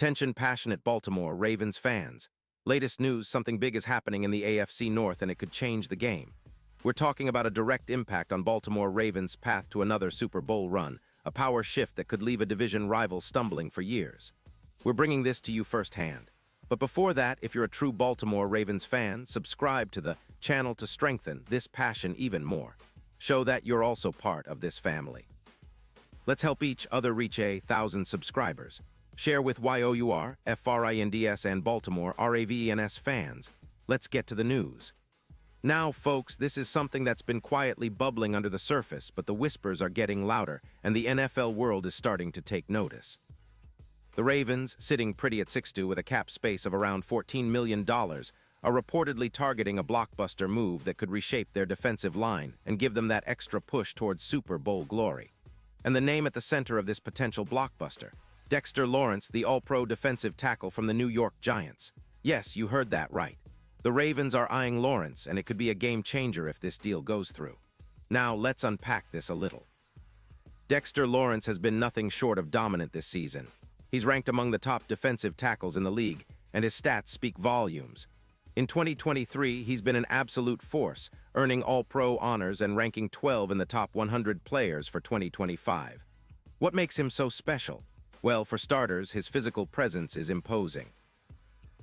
Attention passionate Baltimore Ravens fans. Latest news, something big is happening in the AFC North and it could change the game. We're talking about a direct impact on Baltimore Ravens' path to another Super Bowl run, a power shift that could leave a division rival stumbling for years. We're bringing this to you firsthand. But before that, if you're a true Baltimore Ravens fan, subscribe to the channel to strengthen this passion even more. Show that you're also part of this family. Let's help each other reach 1,000 subscribers. Share with YOUR, FRINDS and Baltimore RAVENS fans. Let's get to the news. Now, folks, this is something that's been quietly bubbling under the surface, but the whispers are getting louder, and the NFL world is starting to take notice. The Ravens, sitting pretty at 6-2 with a cap space of around $14 million, are reportedly targeting a blockbuster move that could reshape their defensive line and give them that extra push towards Super Bowl glory. And the name at the center of this potential blockbuster: Dexter Lawrence, the All-Pro defensive tackle from the New York Giants. Yes, you heard that right. The Ravens are eyeing Lawrence, and it could be a game-changer if this deal goes through. Now, let's unpack this a little. Dexter Lawrence has been nothing short of dominant this season. He's ranked among the top defensive tackles in the league, and his stats speak volumes. In 2023, he's been an absolute force, earning All-Pro honors and ranking 12 in the top 100 players for 2025. What makes him so special? Well, for starters, his physical presence is imposing.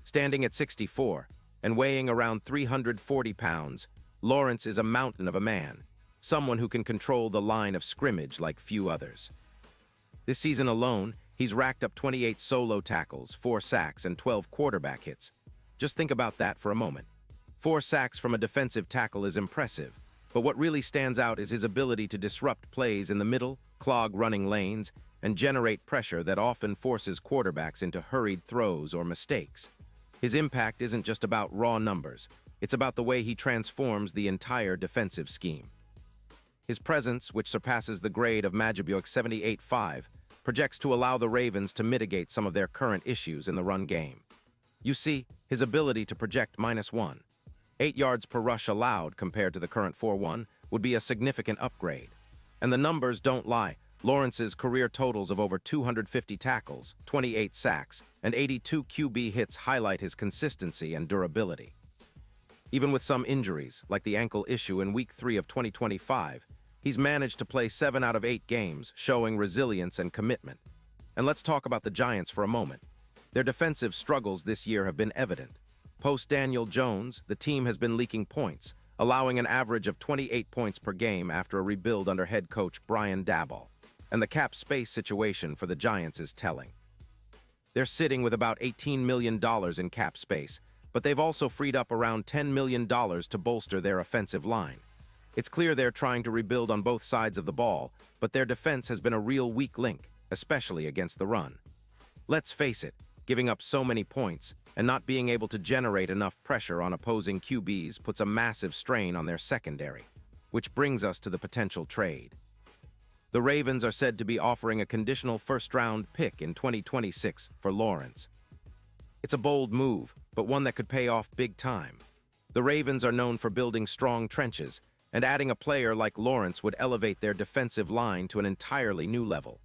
Standing at 6'4" and weighing around 340 pounds, Lawrence is a mountain of a man, someone who can control the line of scrimmage like few others. This season alone, he's racked up 28 solo tackles, 4 sacks, and 12 quarterback hits. Just think about that for a moment. 4 sacks from a defensive tackle is impressive, but what really stands out is his ability to disrupt plays in the middle, clog running lanes, and generate pressure that often forces quarterbacks into hurried throws or mistakes. His impact isn't just about raw numbers, it's about the way he transforms the entire defensive scheme. His presence, which surpasses the grade of Majibuik's 78.5, projects to allow the Ravens to mitigate some of their current issues in the run game. You see, his ability to project -1, 8 yards per rush allowed compared to the current 4.1, would be a significant upgrade. And the numbers don't lie. Lawrence's career totals of over 250 tackles, 28 sacks, and 82 QB hits highlight his consistency and durability. Even with some injuries, like the ankle issue in Week 3 of 2025, he's managed to play 7 out of 8 games, showing resilience and commitment. And let's talk about the Giants for a moment. Their defensive struggles this year have been evident. Post-Daniel Jones, the team has been leaking points, allowing an average of 28 points per game after a rebuild under head coach Brian Daboll. And the cap space situation for the Giants is telling. They're sitting with about $18 million in cap space, but they've also freed up around $10 million to bolster their offensive line. It's clear they're trying to rebuild on both sides of the ball, but their defense has been a real weak link, especially against the run. Let's face it, giving up so many points and not being able to generate enough pressure on opposing QBs puts a massive strain on their secondary, which brings us to the potential trade. The Ravens are said to be offering a conditional first-round pick in 2026 for Lawrence. It's a bold move, but one that could pay off big time. The Ravens are known for building strong trenches, and adding a player like Lawrence would elevate their defensive line to an entirely new level.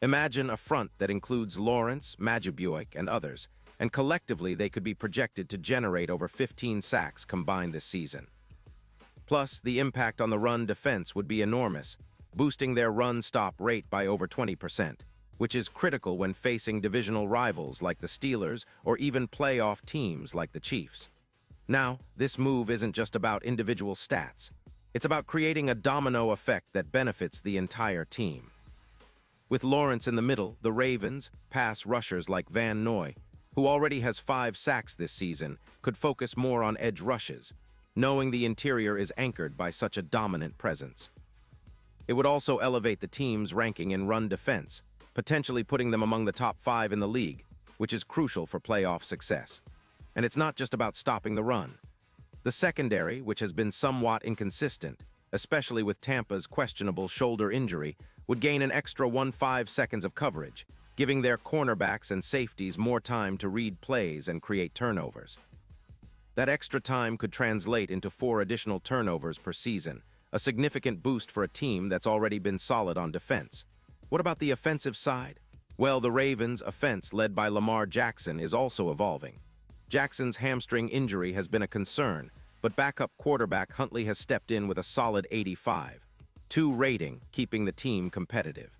Imagine a front that includes Lawrence, Majibuik, and others, and collectively they could be projected to generate over 15 sacks combined this season. Plus, the impact on the run defense would be enormous, boosting their run-stop rate by over 20%, which is critical when facing divisional rivals like the Steelers or even playoff teams like the Chiefs. Now, this move isn't just about individual stats. It's about creating a domino effect that benefits the entire team. With Lawrence in the middle, the Ravens, pass rushers like Van Noy, who already has 5 sacks this season, could focus more on edge rushes, knowing the interior is anchored by such a dominant presence. It would also elevate the team's ranking in run defense, potentially putting them among the top 5 in the league, which is crucial for playoff success. And it's not just about stopping the run. The secondary, which has been somewhat inconsistent, especially with Tampa's questionable shoulder injury, would gain an extra 1.5 seconds of coverage, giving their cornerbacks and safeties more time to read plays and create turnovers. That extra time could translate into 4 additional turnovers per season, a significant boost for a team that's already been solid on defense. What about the offensive side? Well, the Ravens' offense, led by Lamar Jackson, is also evolving. Jackson's hamstring injury has been a concern, but backup quarterback Huntley has stepped in with a solid 85.2 rating, keeping the team competitive.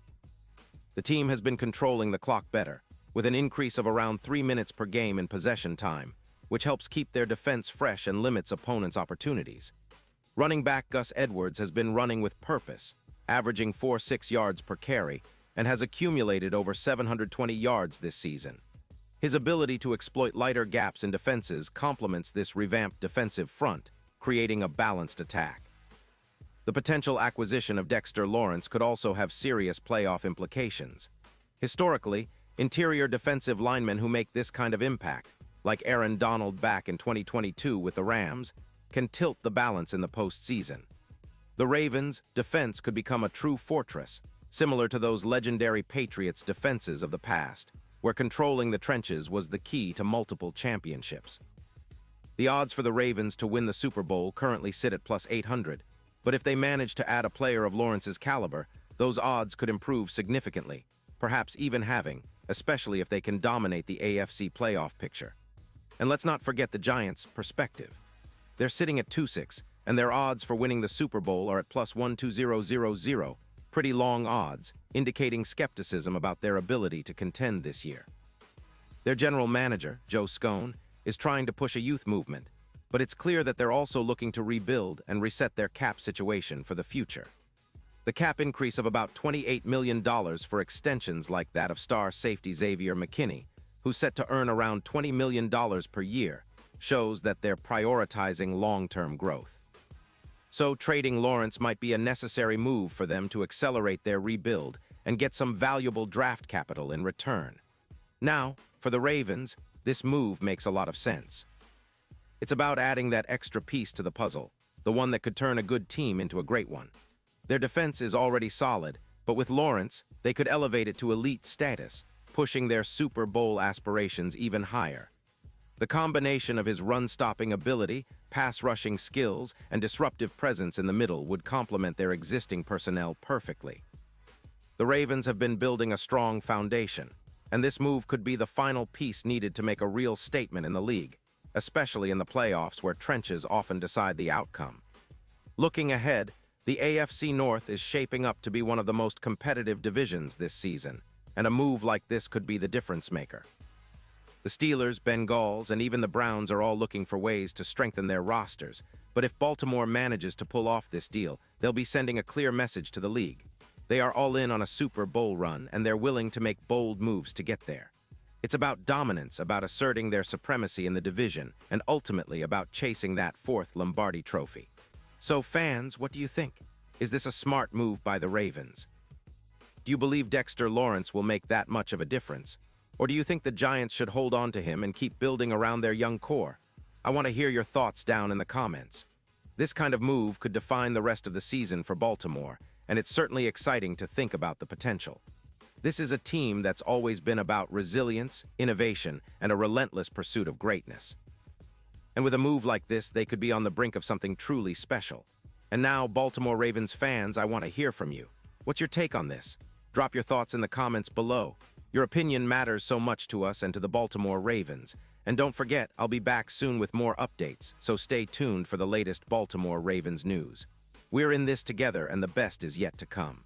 The team has been controlling the clock better, with an increase of around 3 minutes per game in possession time, which helps keep their defense fresh and limits opponents' opportunities. Running back Gus Edwards has been running with purpose, averaging 4.6 yards per carry, and has accumulated over 720 yards this season. His ability to exploit lighter gaps in defenses complements this revamped defensive front, creating a balanced attack. The potential acquisition of Dexter Lawrence could also have serious playoff implications. Historically, interior defensive linemen who make this kind of impact, like Aaron Donald back in 2022 with the Rams, can tilt the balance in the postseason. The Ravens' defense could become a true fortress, similar to those legendary Patriots defenses of the past, where controlling the trenches was the key to multiple championships. The odds for the Ravens to win the Super Bowl currently sit at plus 800, but if they manage to add a player of Lawrence's caliber, those odds could improve significantly, perhaps even having, especially if they can dominate the AFC playoff picture. And let's not forget the Giants' perspective. They're sitting at 2-6, and their odds for winning the Super Bowl are at plus 12000, pretty long odds, indicating skepticism about their ability to contend this year. Their general manager, Joe Scone, is trying to push a youth movement, but it's clear that they're also looking to rebuild and reset their cap situation for the future. The cap increase of about $28 million for extensions like that of star safety Xavier McKinney, who's set to earn around $20 million per year, shows that they're prioritizing long-term growth. So trading Lawrence might be a necessary move for them to accelerate their rebuild and get some valuable draft capital in return. Now, for the Ravens, this move makes a lot of sense. It's about adding that extra piece to the puzzle, the one that could turn a good team into a great one. Their defense is already solid, but with Lawrence, they could elevate it to elite status, pushing their Super Bowl aspirations even higher. The combination of his run-stopping ability, pass-rushing skills, and disruptive presence in the middle would complement their existing personnel perfectly. The Ravens have been building a strong foundation, and this move could be the final piece needed to make a real statement in the league, especially in the playoffs where trenches often decide the outcome. Looking ahead, the AFC North is shaping up to be one of the most competitive divisions this season, and a move like this could be the difference maker. The Steelers, Bengals, and even the Browns are all looking for ways to strengthen their rosters, but if Baltimore manages to pull off this deal, they'll be sending a clear message to the league. They are all in on a Super Bowl run, and they're willing to make bold moves to get there. It's about dominance, about asserting their supremacy in the division, and ultimately about chasing that fourth Lombardi trophy. So fans, what do you think? Is this a smart move by the Ravens? Do you believe Dexter Lawrence will make that much of a difference? Or do you think the Giants should hold on to him and keep building around their young core? I want to hear your thoughts down in the comments. This kind of move could define the rest of the season for Baltimore, and it's certainly exciting to think about the potential. This is a team that's always been about resilience, innovation, and a relentless pursuit of greatness. And with a move like this, they could be on the brink of something truly special. And now, Baltimore Ravens fans, I want to hear from you. What's your take on this? Drop your thoughts in the comments below. Your opinion matters so much to us and to the Baltimore Ravens. And don't forget, I'll be back soon with more updates, so stay tuned for the latest Baltimore Ravens news. We're in this together, and the best is yet to come.